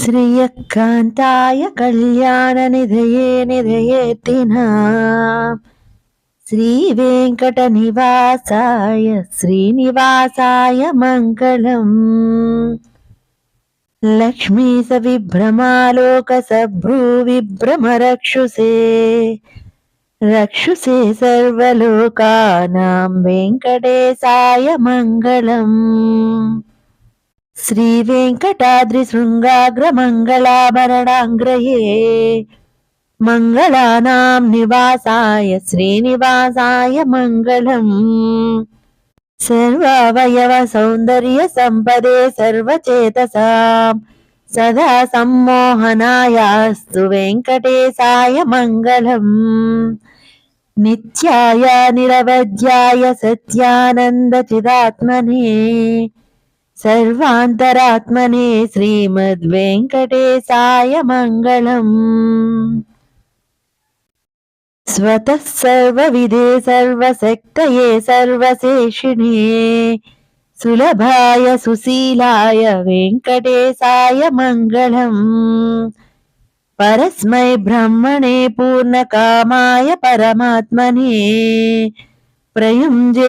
श्रियकान्ताय कल्याणनिधये निधयेतिनाम् श्रीवेङ्कटनिवासाय श्रीनिवासाय मङ्गलम्। लक्ष्मीसविभ्रमालोकसभ्रूविभ्रमरक्षुषे रक्षुषे सर्वलोकानां वेङ्कटेशाय मङ्गलम्। श्रीवेङ्कटाद्रिशृङ्गाग्रमङ्गलाभरणाङ्ग्रये मङ्गलानां निवासाय श्रीनिवासाय मङ्गलम्। सर्वावयव सौन्दर्य संपदे सर्वचेतसां सदा सम्मोहनायास्तु वेङ्कटेशाय मङ्गलम्। नित्याय निरवध्याय सत्यानन्दचिदात्मने सर्वान्तरात्मने श्रीमद्वेङ्कटेशाय मङ्गलम्। स्वतः सर्वविधे सर्वशक्तये सर्वशेषिणे सुलभाय सुशीलाय वेङ्कटेशाय मङ्गलम्। परस्मै ब्रह्मणे पूर्णकामाय परमात्मने प्रयुञ्जे